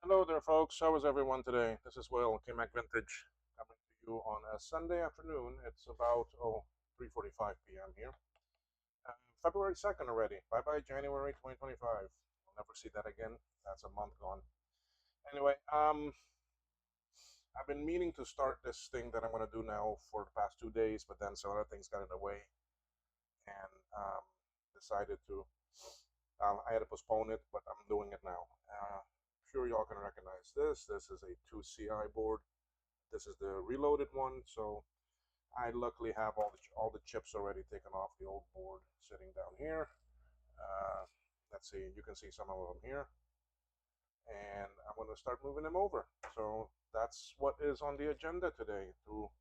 Hello there, folks. How is everyone today? This is Will, KMac Vintage, coming to you on a Sunday afternoon. It's about 3:45 p.m. here. February 2nd already. Bye bye, January 2025. We'll never see that again. That's a month gone. Anyway, I've been meaning to start this thing that I'm going to do now for the past 2 days, but then some other things got in the way and decided to. I had to postpone it, but I'm doing it now. Sure, y'all can recognize this. This is a 2CI board. This is the reloaded one, so I luckily have all the chips already taken off the old board sitting down here. Let's see, you can see some of them here, and I'm going to start moving them over. So that's what is on the agenda today, to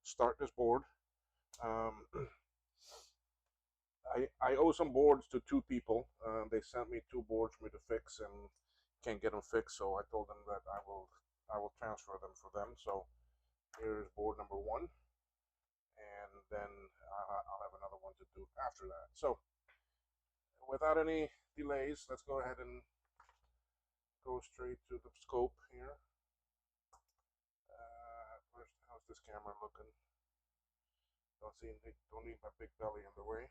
start this board. Um, I owe some boards to two people. They sent me two boards for me to fix and can't get them fixed, so I told them that I will transfer them for them. So here's board number one, and then I'll have another one to do after that. So without any delays, let's go ahead and go straight to the scope here. First, how's this camera looking? Don't need my big belly in the way.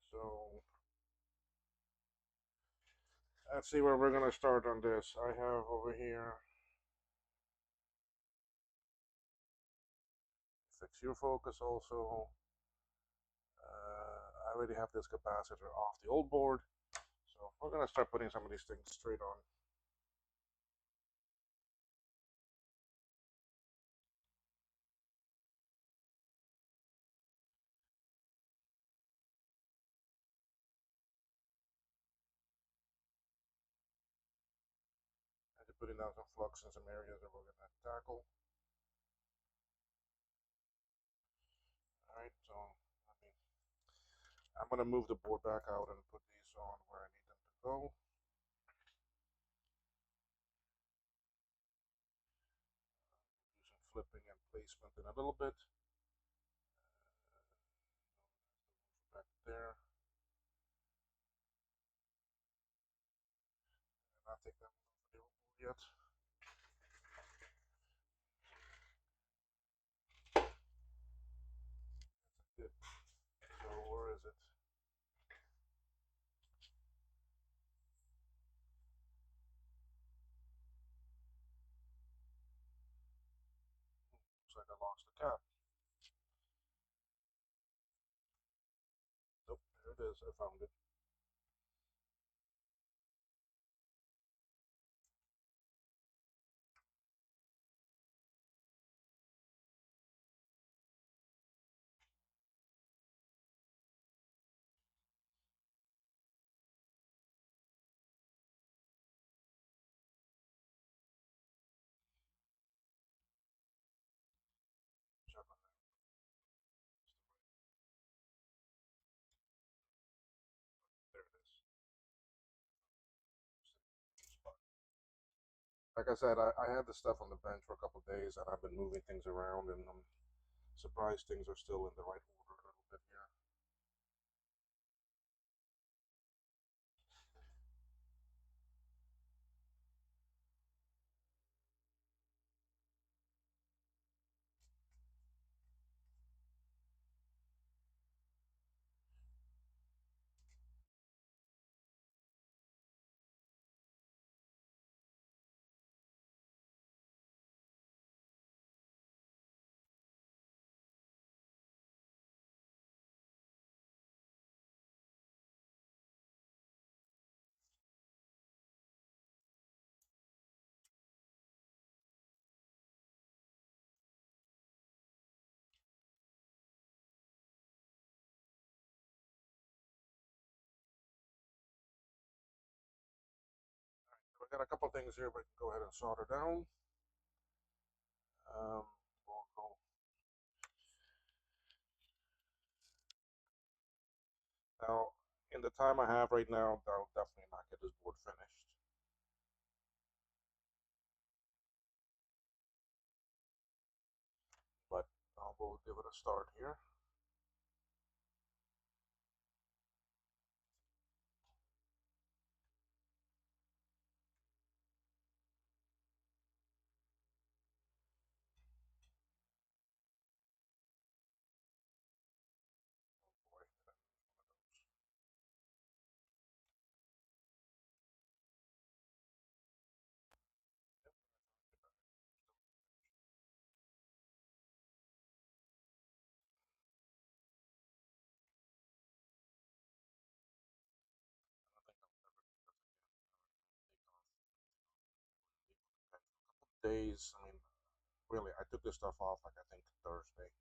So let's see where we're gonna start on this. I have over here fix your focus also. I already have this capacitor off the old board, so we're gonna start putting some of these things straight on. And putting down some flux in some areas that we're gonna tackle. Alright, so I'm going to move the board back out and put these on where I need them to go. Do some flipping and placement in a little bit. Back there. And I'll take that one off the old board yet. That's a tip. So where is it? Looks like I lost the cap. Nope, there it is. I found it. Check on that. There it is. Like I said, I had this stuff on the bench for a couple of days, and I've been moving things around, and I'm surprised things are still in the right order a little bit here. We got a couple of things here, but go ahead and solder down. We'll go. Now, in the time I have right now, I'll definitely not get this board finished. But we'll give it a start here. days. I mean, really, I took this stuff off like I think Thursday.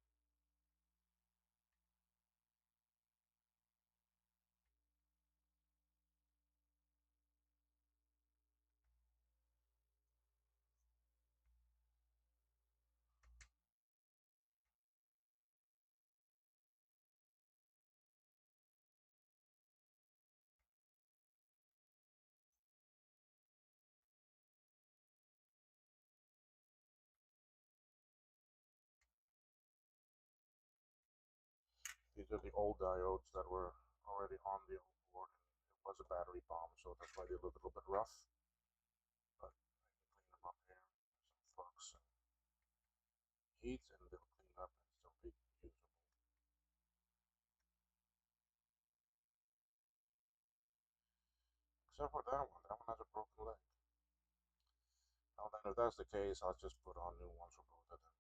These are the old diodes that were already on the old board. It was a battery bomb, so that's why they look a little bit rough. But I can clean them up here. Some flux and heat, and they'll clean up and still be usable. Except for that one. That one has a broken leg. Now then, if that's the case, I'll just put on new ones for both of them.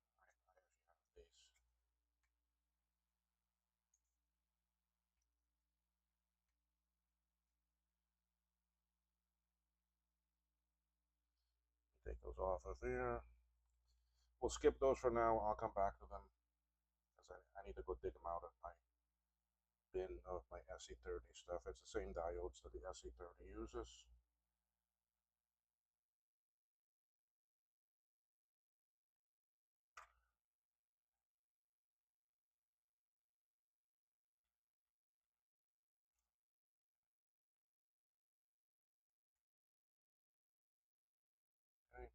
I actually have these. Take those off of here. We'll skip those for now. I'll come back to them because I need to go dig them out of my bin of my SE30 stuff. It's the same diodes that the SE30 uses. Okay.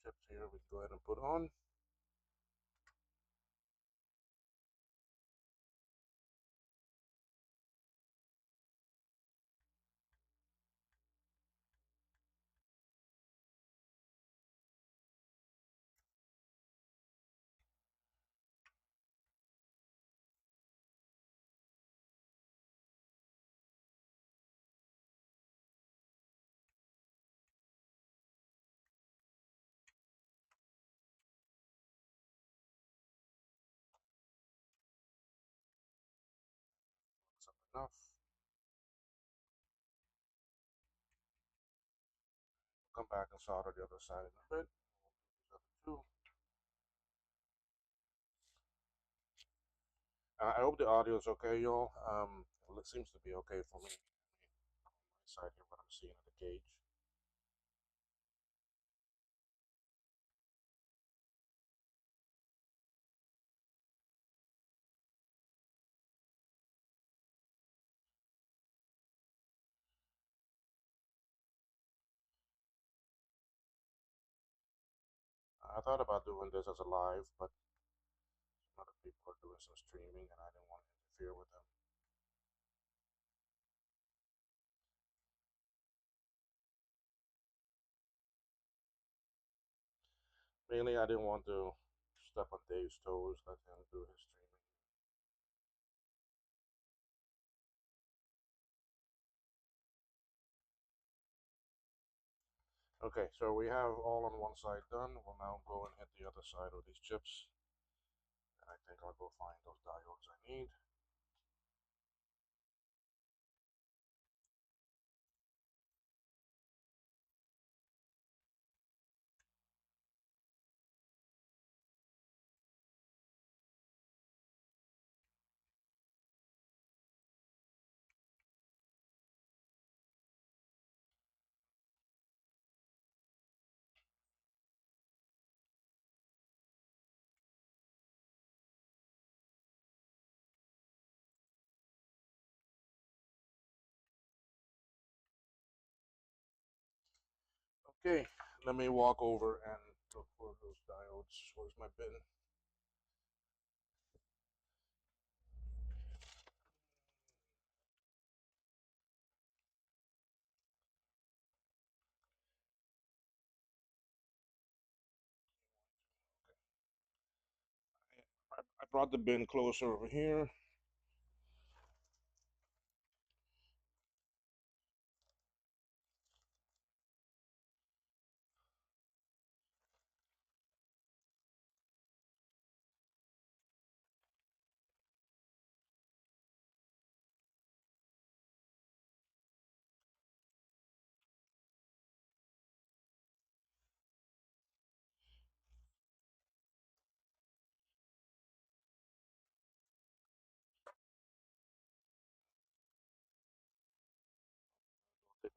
Chips here we can go ahead and put on. That's enough. We'll come back and solder the other side in a bit. We'll do these other two. I hope the audio is okay, y'all. It seems to be okay for me. On my side here, what I'm seeing at the gauge. I thought about doing this as a live, but some other people are doing some streaming, and I didn't want to interfere with them. Mainly, I didn't want to step on Dave's toes, let him do his streaming. Okay, so we have all on one side done. We'll now go and hit the other side of these chips. And I think I'll go find those diodes I need. Okay, let me walk over and look for those diodes. Where's my bin? I brought the bin closer over here.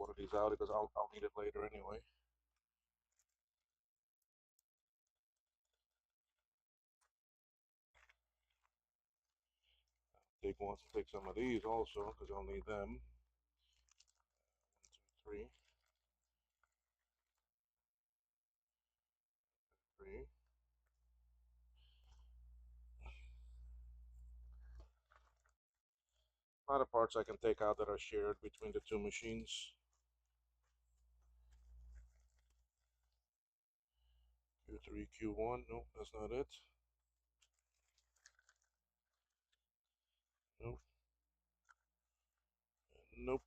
one of these out because I'll need it later anyway. Take some of these also because I'll need them. 1, 2, 3, 3. A lot of parts I can take out that are shared between the two machines. Q3, Q1. Nope, that's not it. Nope. Nope.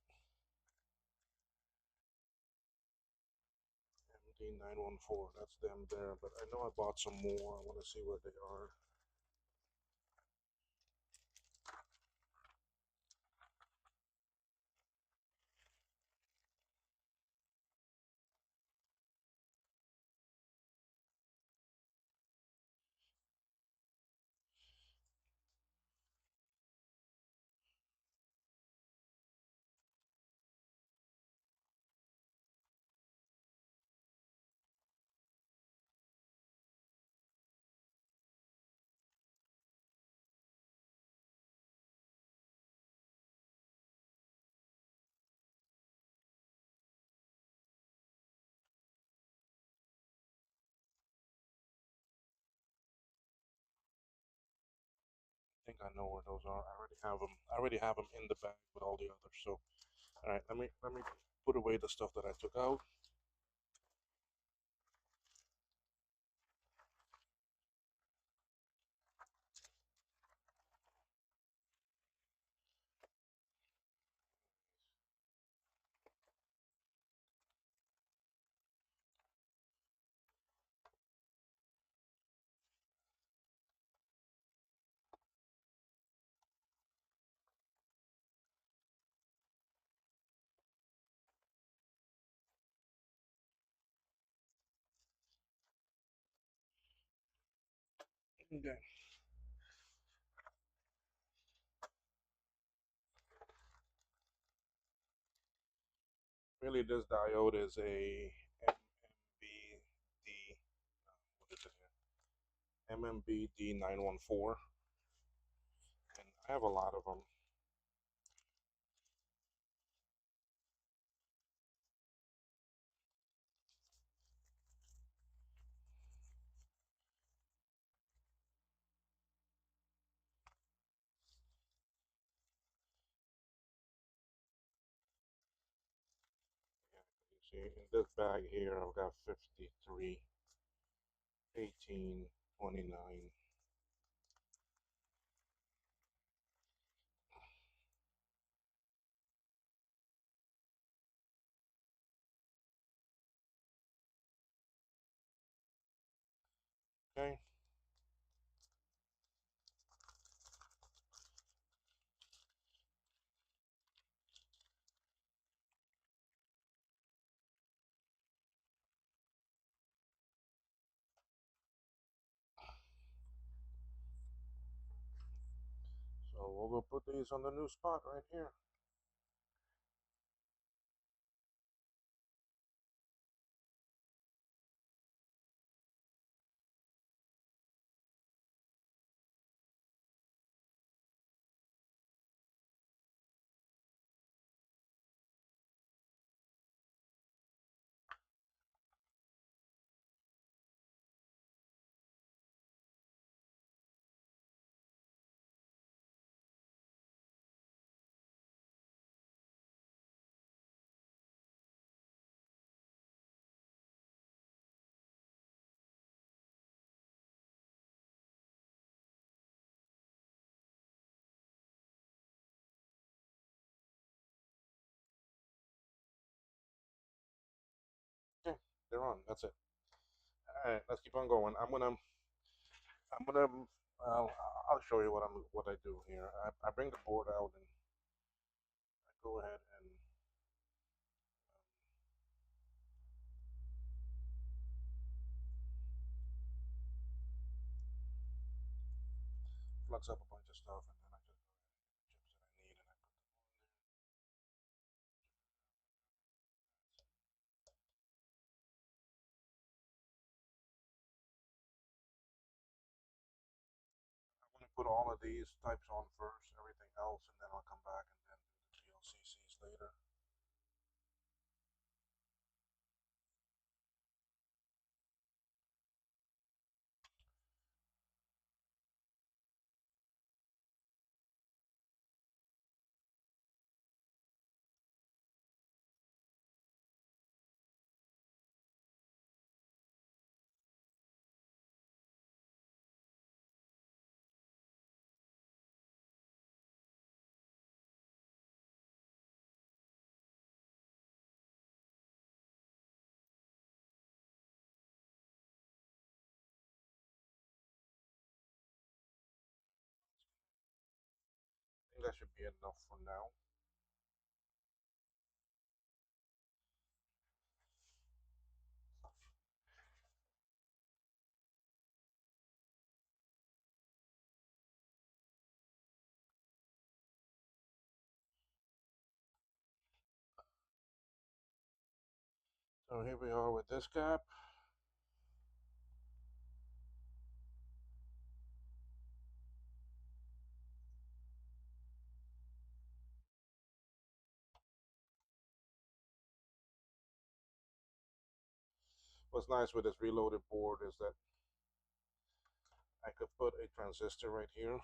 MD914. That's them there, but I know I bought some more. I want to see where they are. I think I know where those are. I already have them. I already have them in the bag with all the others. So, all right, let me put away the stuff that I took out. Okay. Really, this diode is a MMBD. What is it here? MMBD914, and I have a lot of them. You see, in this bag here, I've got 53, 18, 29. Okay. So we'll put these on the new spot right here. Okay, they're on. That's it. All right, let's keep on going. I'm gonna, I'll, I'll show you what I do here. I bring the board out and I go ahead and flux up a bunch of stuff, and then I just go ahead and get the chips that I need, and I put them on there. put all of these types on first, everything else, and then I'll come back and then do the PLCCs later. I think that should be enough for now. So here we are with this cap. What's nice with this reloaded board is that I could put a transistor right here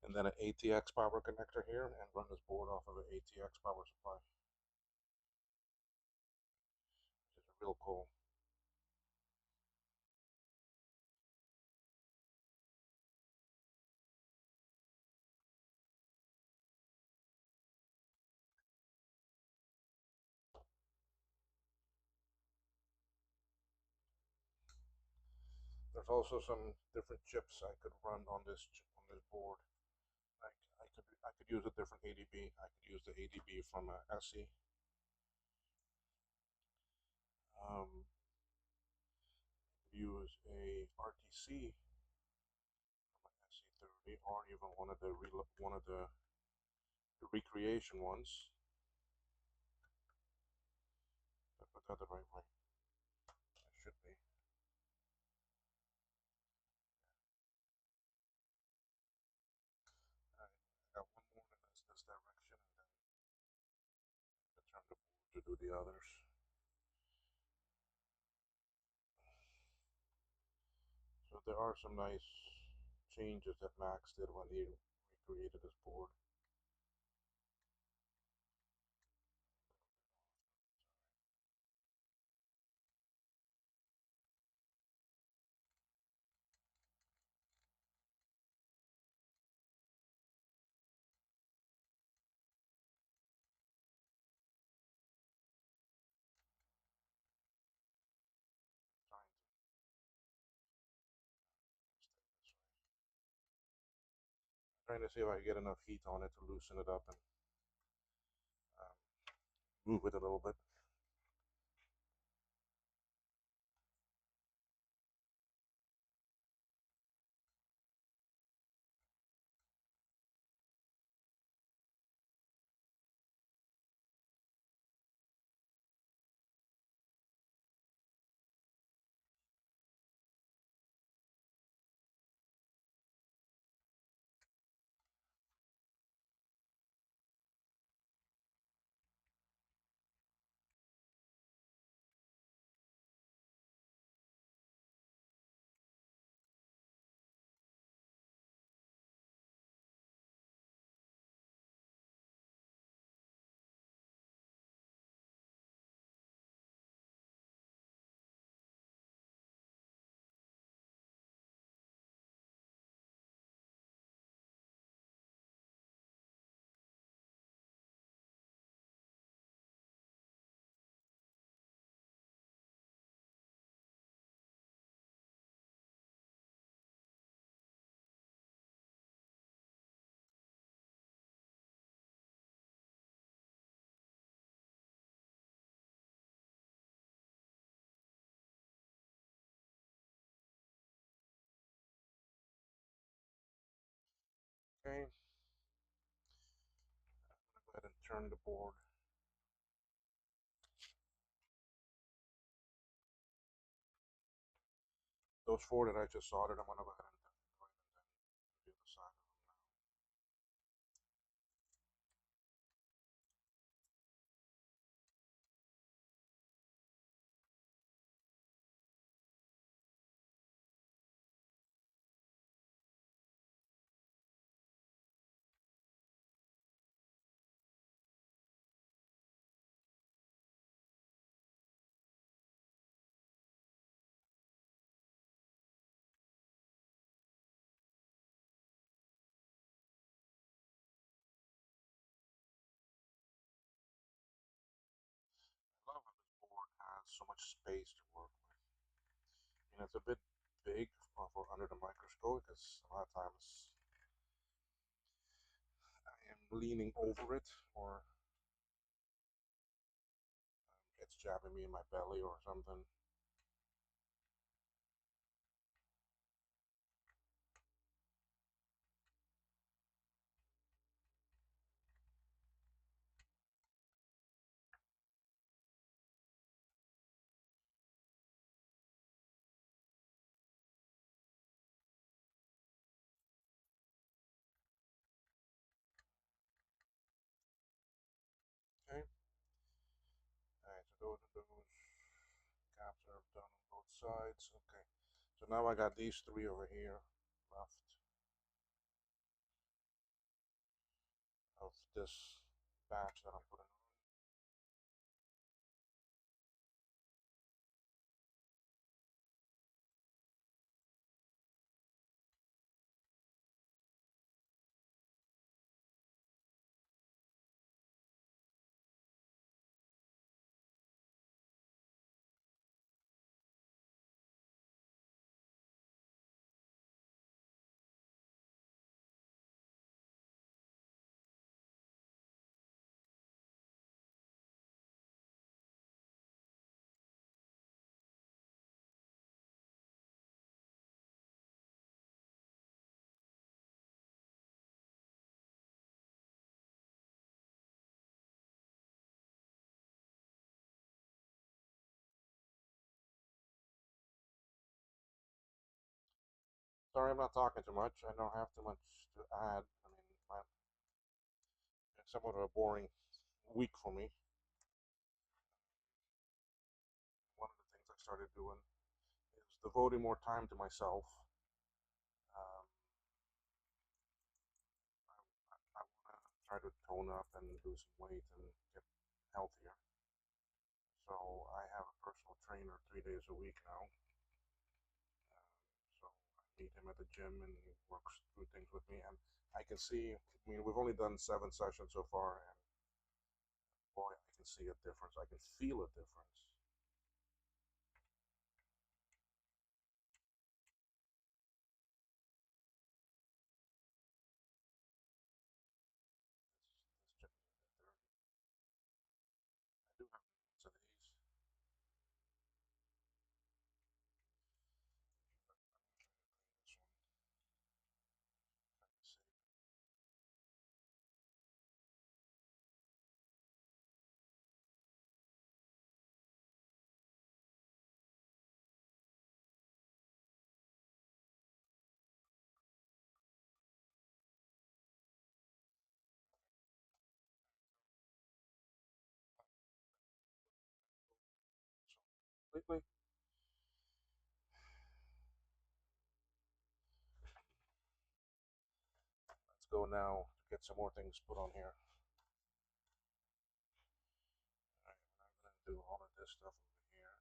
and then an ATX power connector here and run this board off of an ATX power supply, which is real cool. There's also some different chips I could run on this board. I could use a different ADB. I could use the ADB from IIci. Use a RTC from an SC30, or even one of the recreation ones. I put that the right way. It should be. I got one more in this direction, and then I turn the board to do the others. So there are some nice changes that Max did when he recreated this board. Trying to stay this way. Trying to see if I can get enough heat on it to loosen it up and um, move it a little bit. Okay, I'm gonna go ahead and turn the board. Those four that I just soldered, I'm gonna go ahead and do so much space to work with. It's a bit big for under the microscope because a lot of times I am leaning over it, or it's jabbing me in my belly or something. Okay. Alright, so those caps are done on both sides. Okay. So now I got these three over here left of this batch that I'm putting on. Sorry, I'm not talking too much. I don't have too much to add. It's somewhat of a boring week for me. One of the things I started doing is devoting more time to myself. Um, I want to try to tone up and lose some weight and get healthier. So I have a personal trainer 3 days a week now. So I meet him at the gym and he works through things with me. And I can see, we've only done 7 sessions so far, and boy, I can see a difference. I can feel a difference. This chip is a bit dirty. I do have lots of these. But I'm going to try to clean this one. Try to save it. So completely. Let's go now to get some more things put on here. Alright, we're not going to do all of this stuff over here.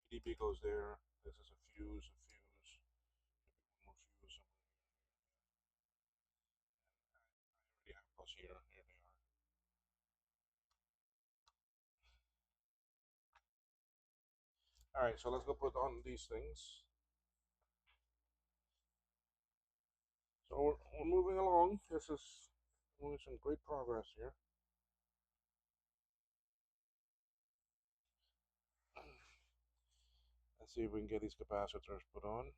PDB goes there. This is a fuse, maybe one more fuse somewhere here. I already have those here. Here they are. All right, so let's go put on these things. So we're moving along. This is moving some great progress here. Let's see if we can get these capacitors put on.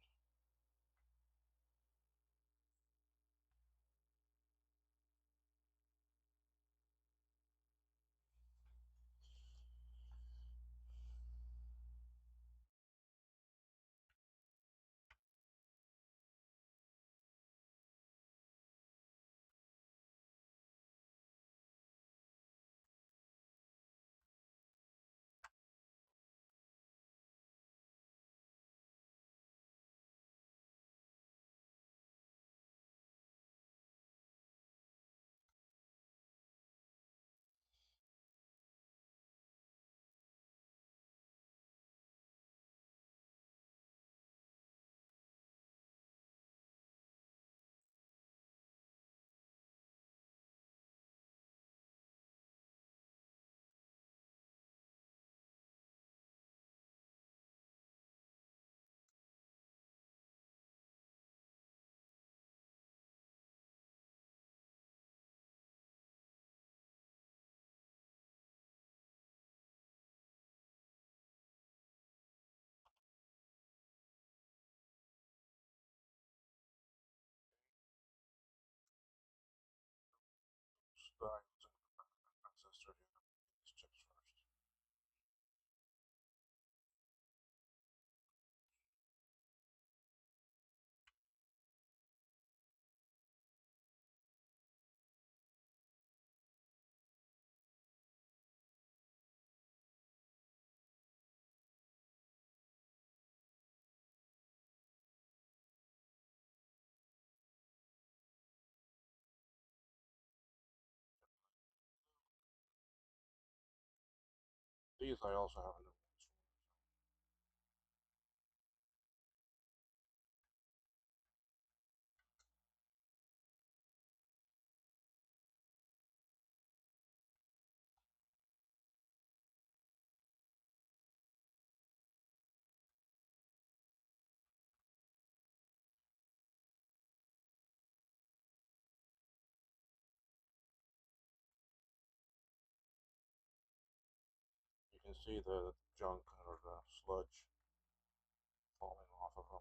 Start using the transistor here. These chips first. These I also have a new ones for. You can see the junk or the sludge falling off of them.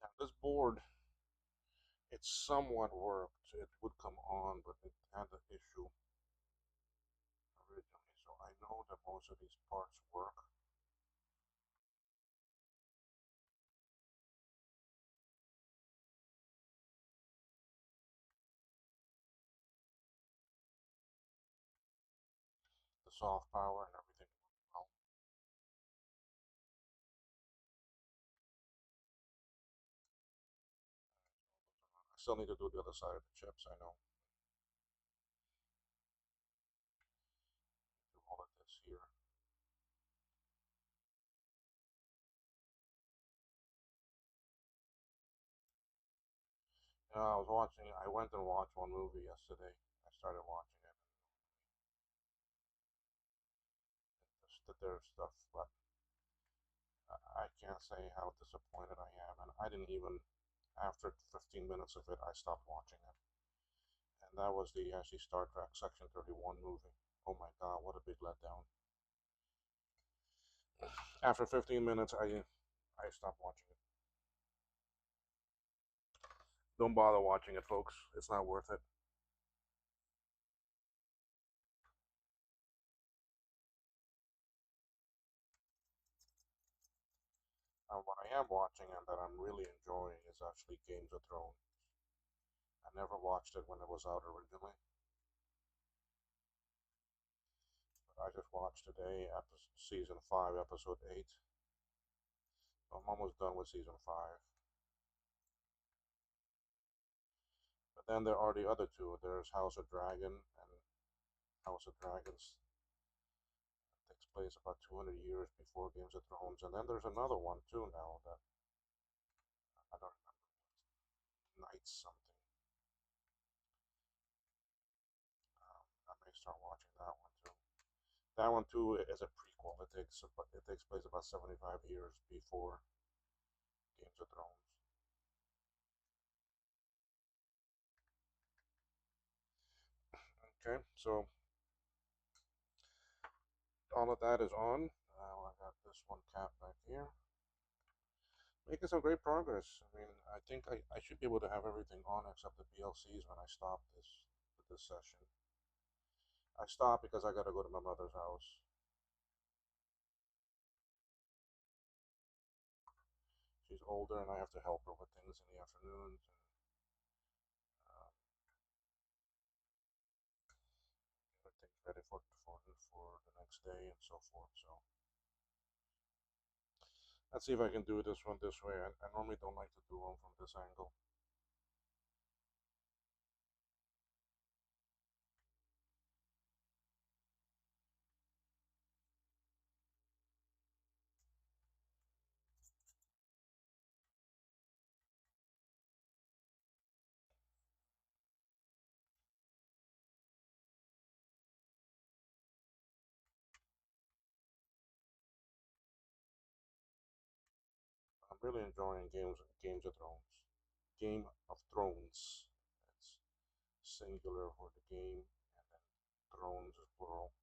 Now this board, it somewhat worked. It would come on, but it had an issue originally. So I know that most of these parts work. The soft power and everything worked well. I still need to do the other side of the chips, I know. Do all of this here. I was watching, I went and watched one movie yesterday. I started watching it. Just did their stuff, but I can't say how disappointed I am. And I didn't even, after 15 minutes of it, I stopped watching it. and that was the actually Star Trek Section 31 movie. Oh my God, what a big letdown! After 15 minutes, I stopped watching it. Don't bother watching it, folks. It's not worth it. What I am watching and that I'm really enjoying is actually Games of Thrones. I never watched it when it was out originally, but I just watched today season 5, episode 8. I'm almost done with season 5. But then there are the other two. There's House of Dragon, and House of Dragons takes place about 200 years before Games of Thrones. And then there's another one too now that I don't remember. Knights something. I may start watching that one too. That one too is a prequel. It takes place about 75 years before Games of Thrones. Okay, so all of that is on. Now I got this one cat back here. Making some great progress. I mean, I think I should be able to have everything on except the PLCs when I stop this session. I stopped because I gotta go to my mother's house. She's older and I have to help her with things in the afternoons and um, get things ready for the next day and so forth. So let's see if I can do this one this way. I normally don't like to do them from this angle. I'm really enjoying Games of Thrones. Game of Thrones. It's singular for the game, and then Thrones is plural.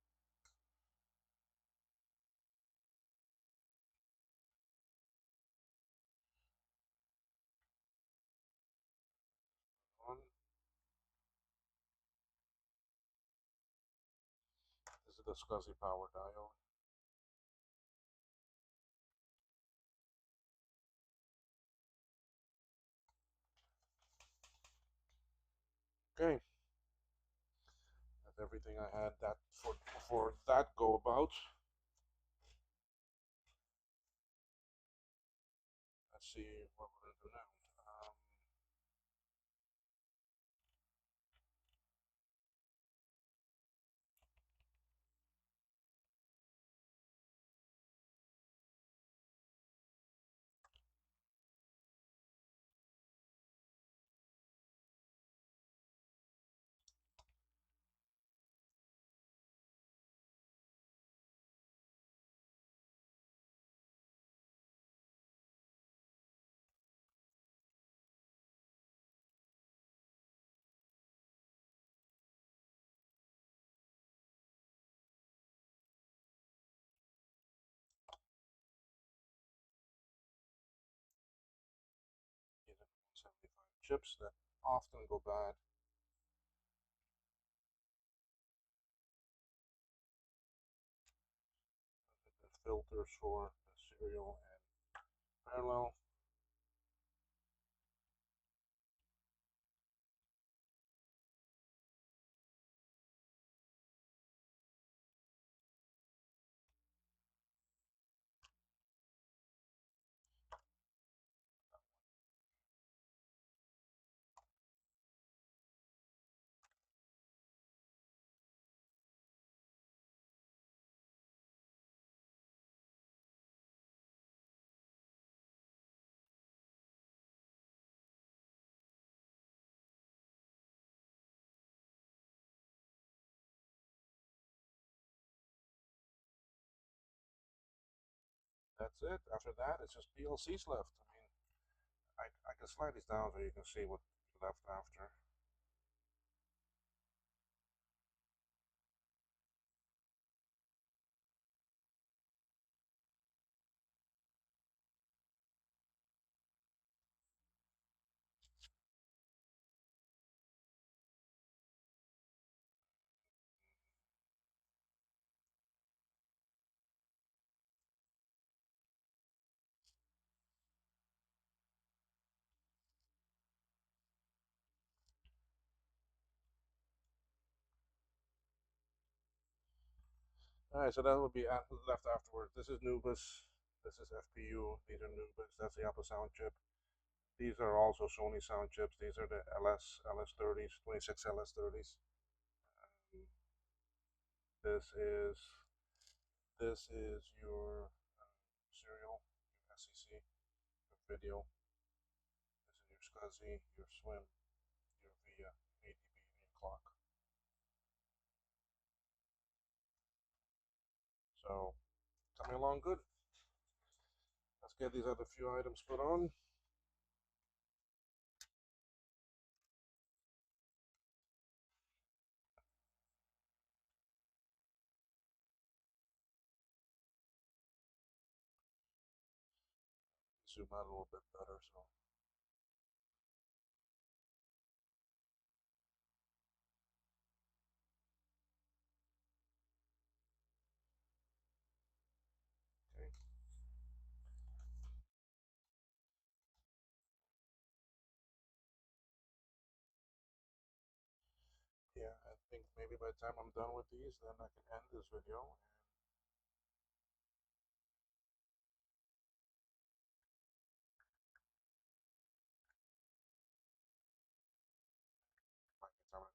On. This is the SCSI power diode. Okay, that's everything I had that for that go about. Let's see what we're gonna do now. These are 175 chips that often go bad. The filters for the serial and parallel. That's it. After that, it's just PLCs left. I mean, I can slide these down so you can see what left after. All right, so that will be left afterwards. This is Nubis. This is FPU. These are Nubis. That's the Apple sound chip. These are also Sony sound chips. These are the LS30s, 26 LS30s. Um, this is your serial, your SEC, your video. This is your SCSI, your swim, your VIA, ADB, and your clock. So coming along good. Let's get these other few items put on. Zoom out a little bit better. So okay. Yeah, I think maybe by the time I'm done with these, then I can end this video and by the time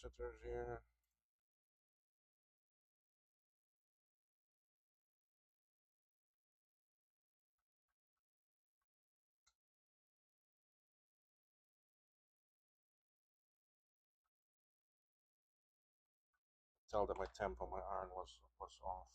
capacitors here. Tell that my temp on my iron was off.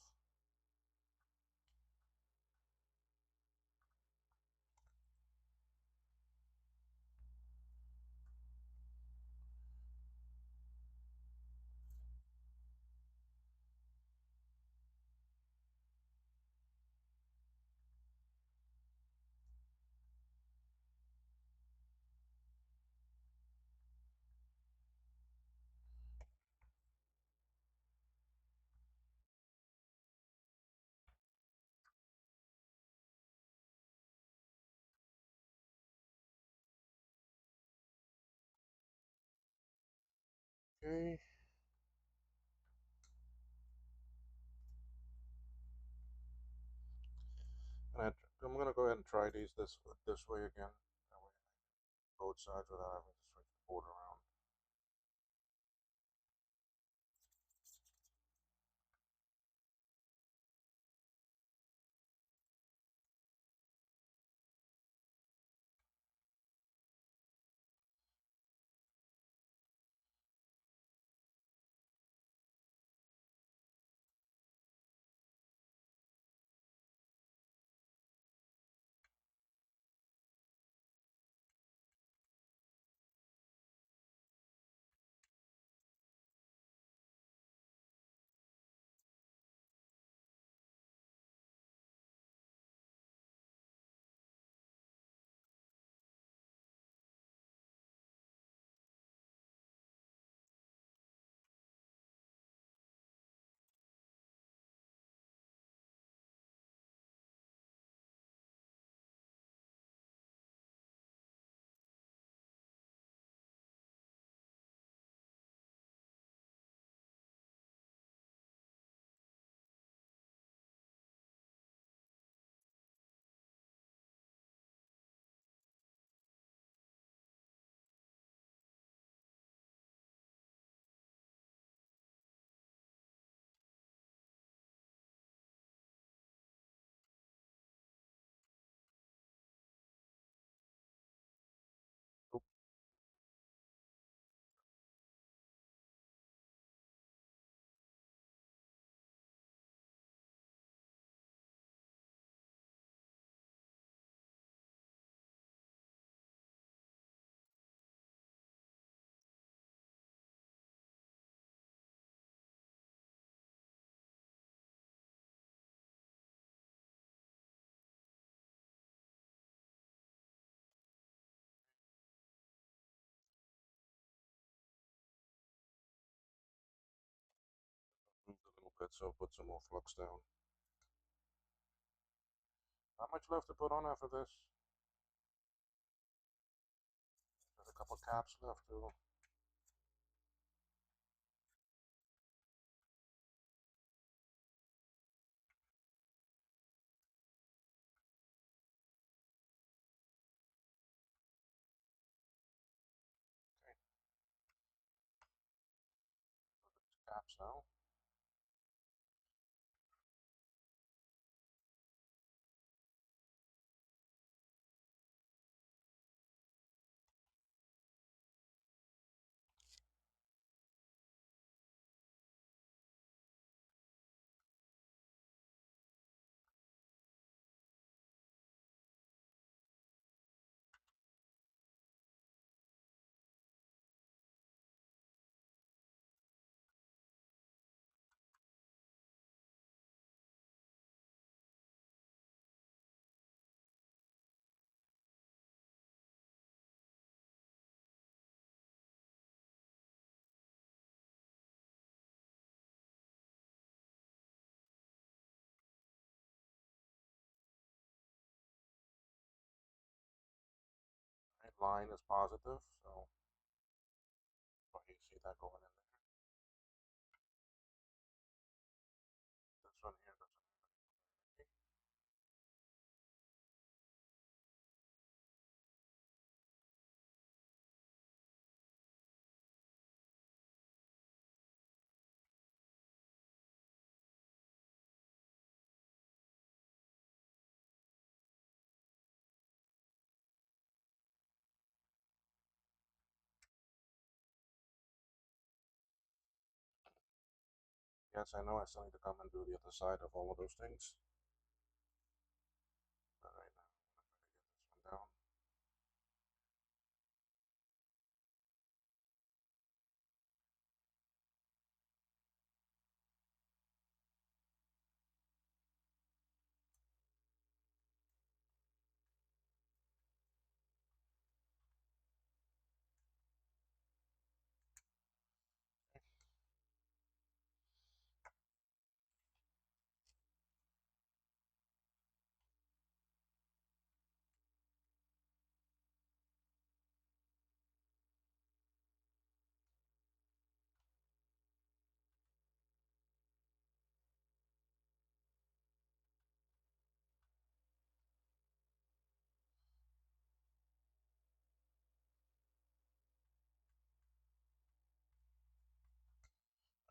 Okay. And I'm gonna go ahead and try these this way again. That way, both sides without having to switch the board around. it, so put some more flux down. Not much left to put on after this. There's a couple caps left too. Okay, caps now. Right, line is positive, so you see that going in there. This one here doesn't have any. Yes, I know I still need to come and do the other side of all of those things. But right now, I'm going to get this one down.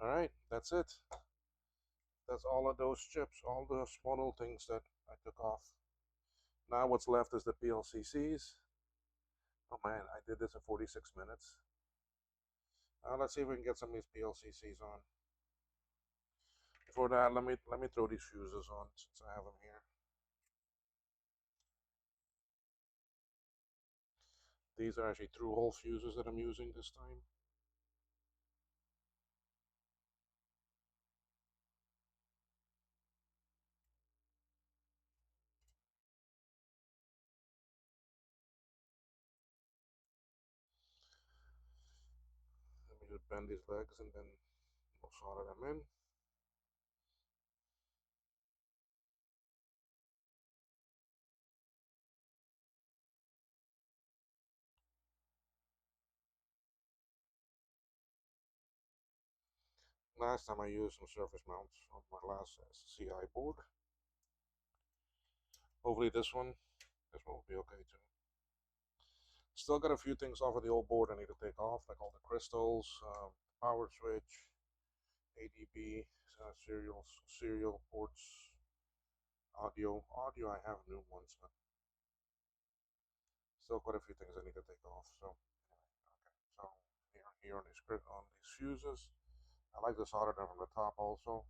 All right, that's it. That's all of those chips, all the small little things that I took off. Now what's left is the PLCCs. Oh man, I did this in 46 minutes. Let's see if we can get some of these PLCCs on. Before that, let me throw these fuses on since I have them here. These are actually through-hole fuses that I'm using this time. Let me just bend these legs and then we'll solder them in. Last time I used some surface mounts on my last CI board. Hopefully this one will be okay too. Still got a few things off of the old board I need to take off, like all the crystals, power switch, ADB, serial ports, audio. I have new ones, but still quite a few things I need to take off. So, okay. So here on these fuses, I like to solder them from the top also.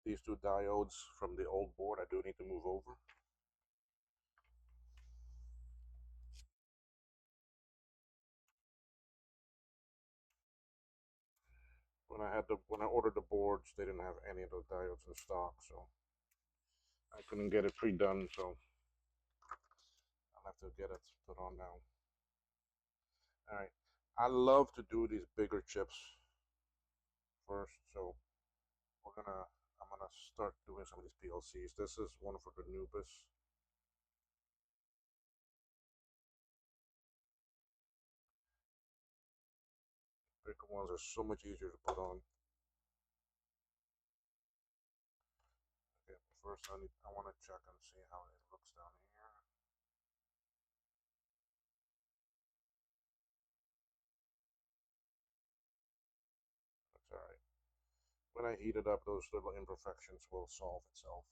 these two diodes from the old board I do need to move over. When I ordered the boards, they didn't have any of those diodes in stock, so I couldn't get it pre-done. So I'll have to get it put on now. All right, I love to do these bigger chips first, so I'm gonna start doing some of these PLCs. This is one for the Nubis. Bigger ones are so much easier to put on. Okay, first I want to check and see how it looks down here. That's all right. When I heat it up, those little imperfections will solve itself.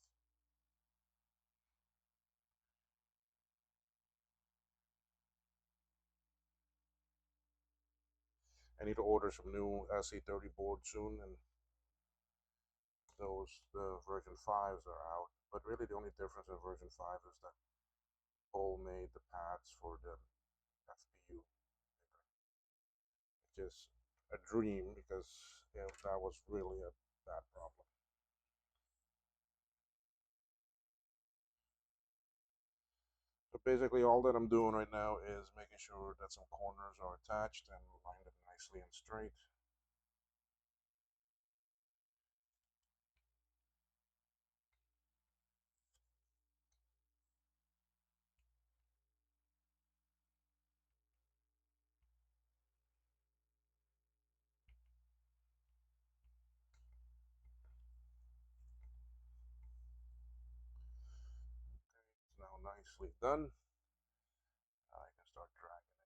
I need to order some new SE30 boards soon, and the version 5s are out. But really, the only difference in version 5 is that Paul made the pads for the FPU, which is a dream because that was really a bad problem. So basically, all that I'm doing right now is making sure that some corners are attached and lined up nicely and straight. It's now nicely done. I can start dragging it.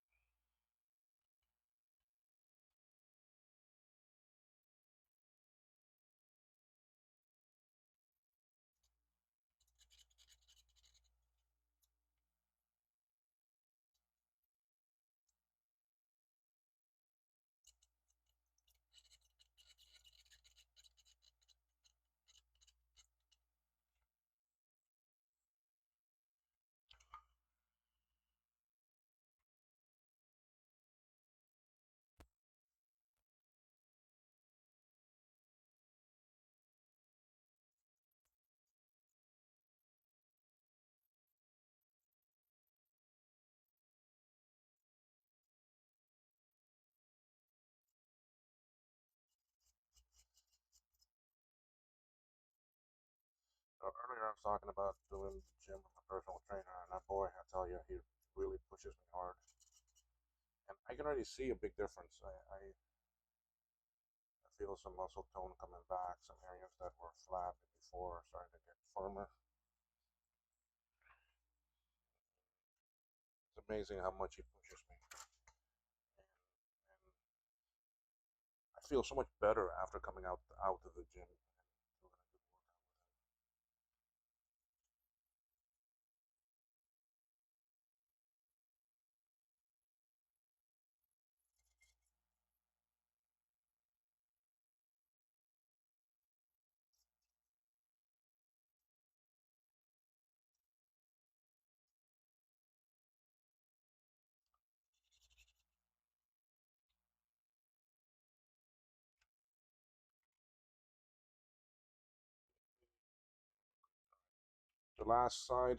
So earlier I was talking about doing the gym with my personal trainer, and that boy, I tell you, he really pushes me hard. And I can already see a big difference. I feel some muscle tone coming back, some areas that were flat before are starting to get firmer. It's amazing how much he pushes me. And I feel so much better after coming out of the gym and doing a good workout with him. The last side,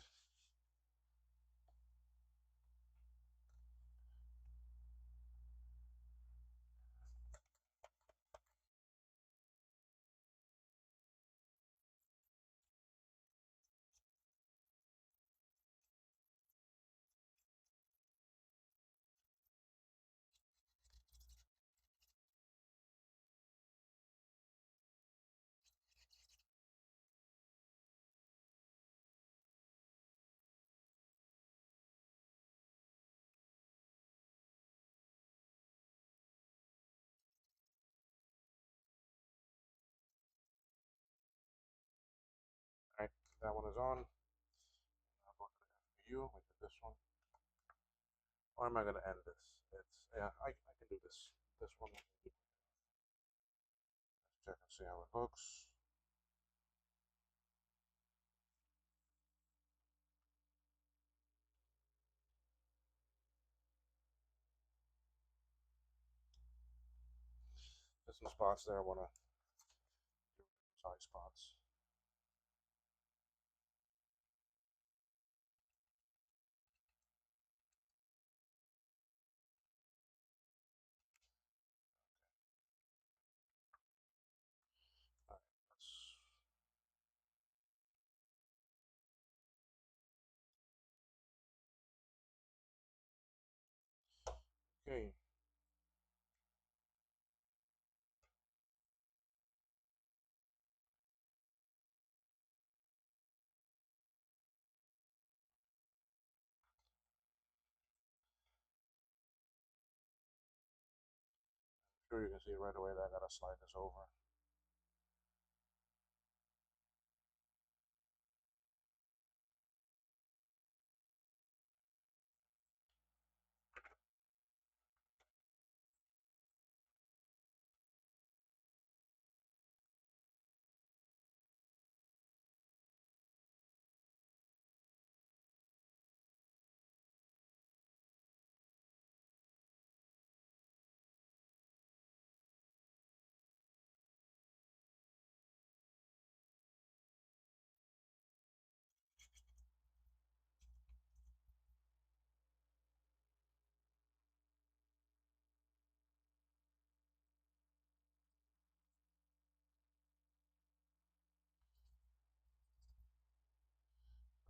right? That one is on. Now go to the FPU. We did this one. Or am I going to end this? I can do this. This one. Let's check and see how it looks. some spots there I want to do size spots. All right, okay. Sure, you can see right away that I gotta slide this over.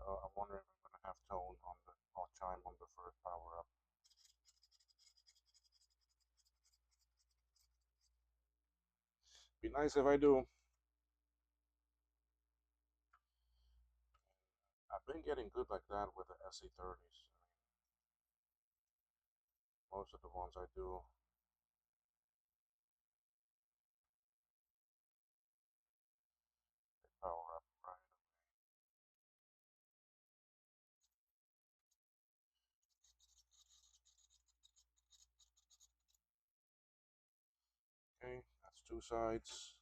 I'm wondering if I'm gonna have tone on the chime on the first power up. Be nice if I do. I've been getting good like that with the SE30s. Most of the ones I do, they power up right. Okay, that's two sides.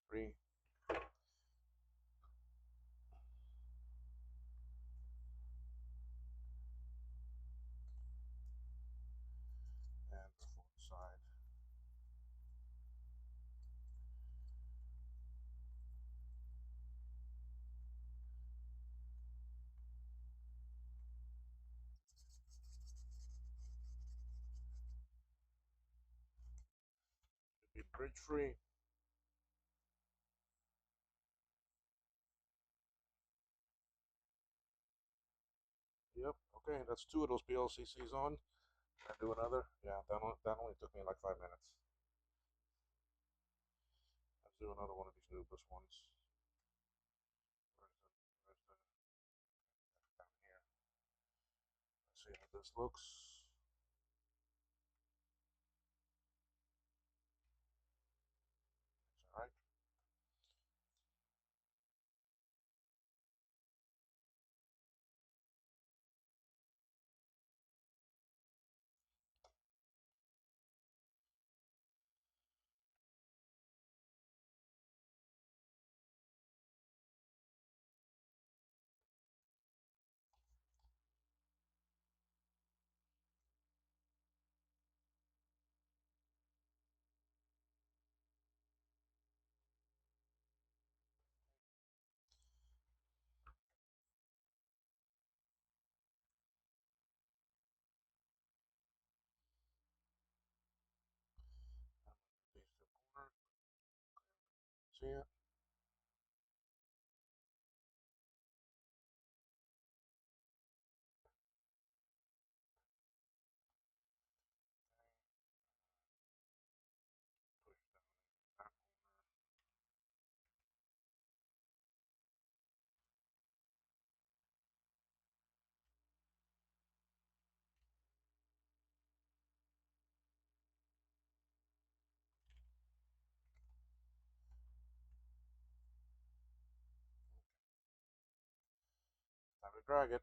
Three. And the fourth side. Should be bridge free. Yep. Okay, that's two of those PLCCs on. I do another. Yeah, that only took me like 5 minutes. Let's do another one of these Nubus ones. Where's the down here? Let's see how this looks. It's all right. These two corners. See it? Push down that corner. Time to drag it.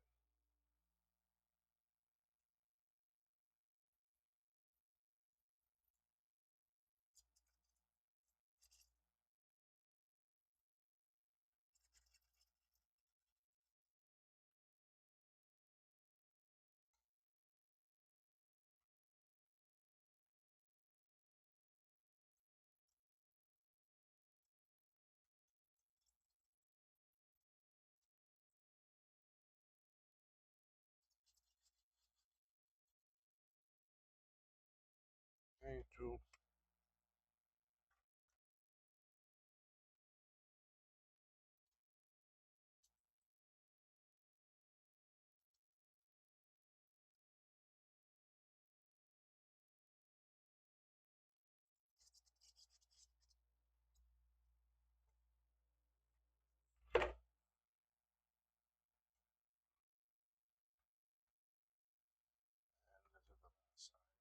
Okay, two. And this is the last side.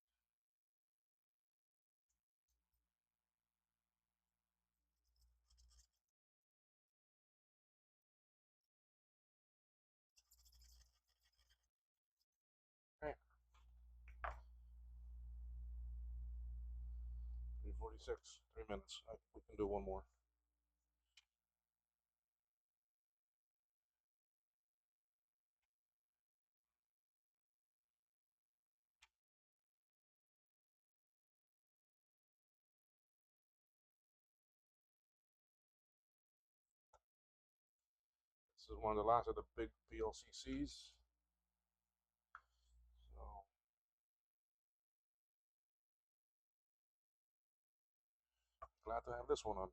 Okay, 3:46. 3 minutes. We can do one more. This is one of the last of the big PLCCs. So glad to have this one on.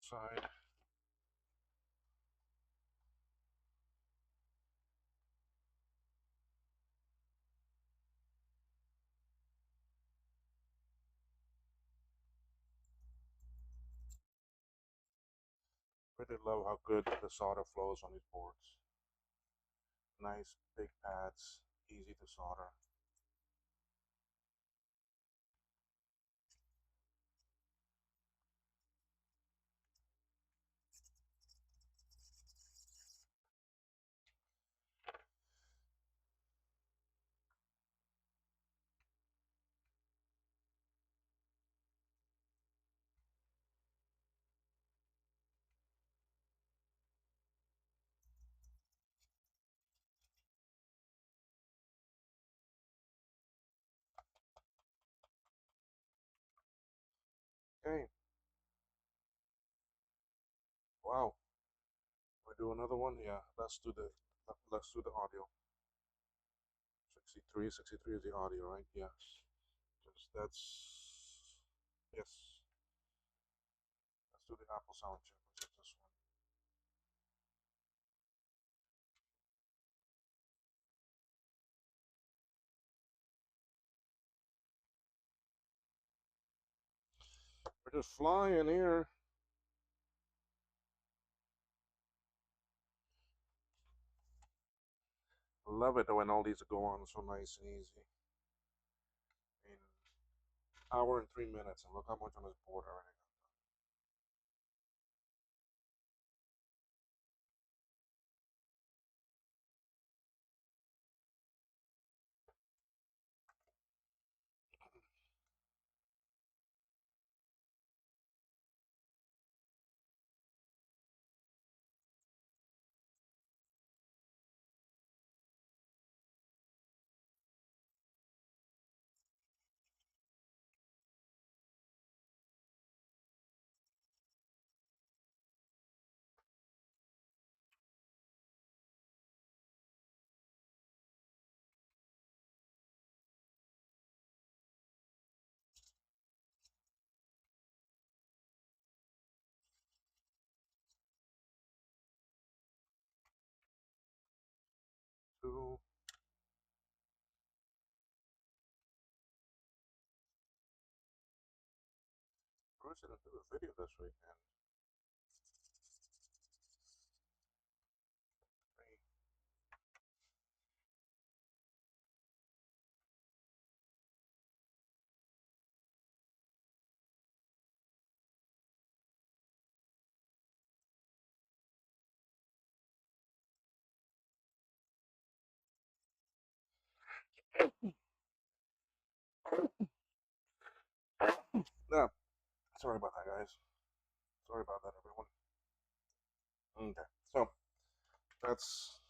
Side. Really love how good the solder flows on these boards. Nice big pads, easy to solder. Okay, wow. We do another one? Yeah, let's do the audio. 63 is the audio, right? Yes. That's yes. Let's do the Apple sound check, which is this one. We're just flying here. Love it when all these go on so nice and easy. In hour and 3 minutes, and look how much on this board already. wish I didn't do a video this week, man. Yeah, sorry about that, guys. Sorry about that, everyone. Okay, so that's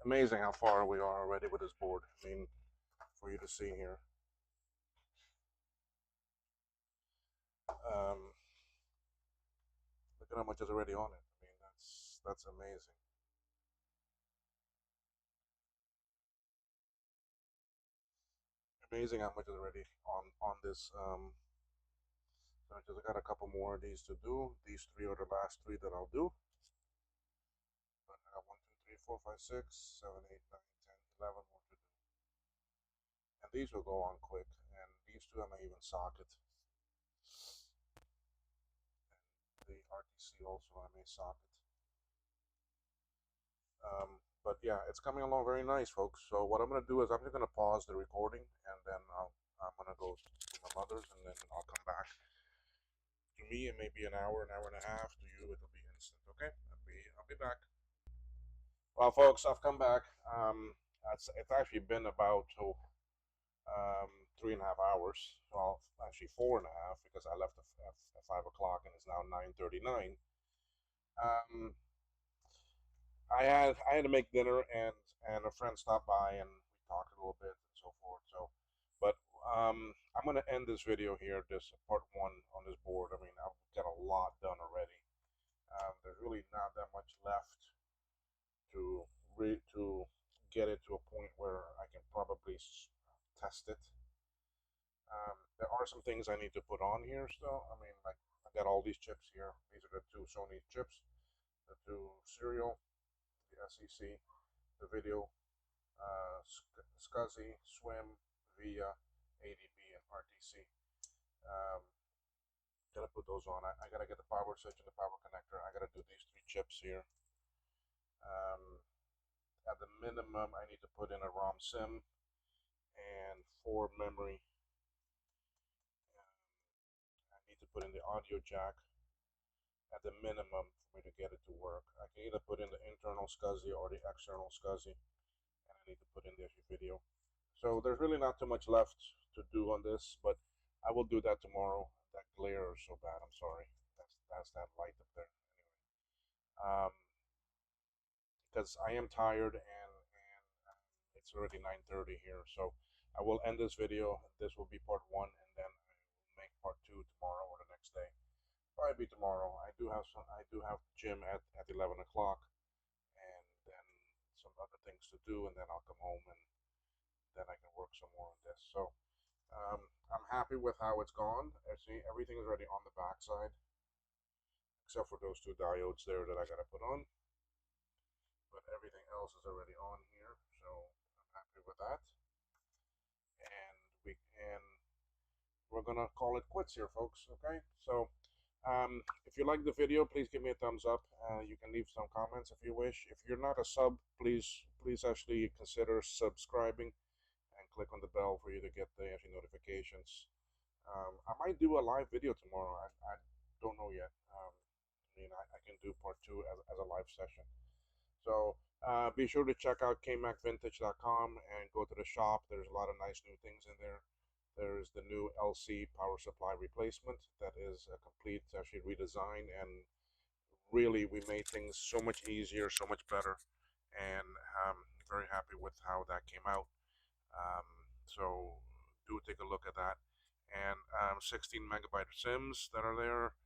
amazing how far we are already with this board. I mean, for you to see here. Look at how much is already on it. I mean, that's amazing. Amazing how much is already on this. So I just got a couple more of these to do. These three are the last three that I'll do. But I got 1, 2, 3, 4, 5, 6, 7, 8, 9, 10, 11 more to do. And these will go on quick. And these two I may even socket. And the RTC also I may socket. But yeah, it's coming along very nice, folks. So what I'm going to do is I'm just going to pause the recording, and then I'm going to go to my mother's, and then I'll come back. To me, it may be an hour and a half. To you, it'll be instant. Okay, I'll be back. Well, folks, I've come back. It's actually been about 3.5 hours. Well, actually 4.5 because I left at 5 o'clock, and it's now 9:39. Um, I had to make dinner, and a friend stopped by, and we talked a little bit and so forth. So, but I'm gonna end this video here, this part one on this board. I mean, I've got a lot done already. There's really not that much left to to get it to a point where I can probably test it. There are some things I need to put on here still. I mean, like I got all these chips here. These are the two Sony chips, the two serial, the SEC, the video, SCSI, Swim, VIA, ADB, and RTC. Um, gotta put those on. I gotta get the power switch and the power connector. I gotta do these three chips here. At the minimum, I need to put in a ROM sim and 4 memory. I need to put in the audio jack at the minimum for me to get it to work. I can either put in the internal SCSI or the external SCSI, and I need to put in the video. So there's really not too much left to do on this, but I will do that tomorrow. That glare is so bad. I'm sorry. That's that light up there. Anyway, because I am tired, and it's already 9:30 here. So I will end this video. This will be part one, and then I will make part two tomorrow or the next day. Probably be tomorrow. I do have gym at 11 o'clock, and then some other things to do, and then I'll come home, and then I can work some more on this. So I'm happy with how it's gone. See, everything is already on the back side, except for those two diodes there that I gotta put on. But everything else is already on here, so I'm happy with that. And we're gonna call it quits here, folks. Okay, so if you like the video, please give me a thumbs up. You can leave some comments if you wish. If you're not a sub, please actually consider subscribing and click on the bell for you to get the notifications. I might do a live video tomorrow. I don't know yet. I can do part two as a live session. So be sure to check out kmacvintage.com and go to the shop. There's a lot of nice new things in there. There's the new LC power supply replacement that is a complete, actually redesign, and really we made things so much easier, so much better, and I'm very happy with how that came out. So do take a look at that. And 16 megabyte SIMs that are there.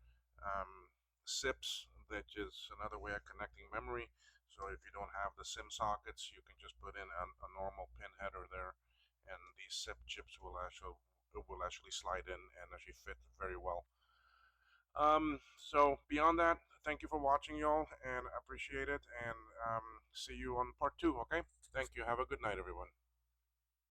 SIPs, that is another way of connecting memory. So if you don't have the SIM sockets, you can just put in a normal pin header there, and these SIP chips will actually slide in and actually fit very well. So beyond that, thank you for watching, y'all, and appreciate it, and see you on part two. Okay, thank you. Have a good night, everyone.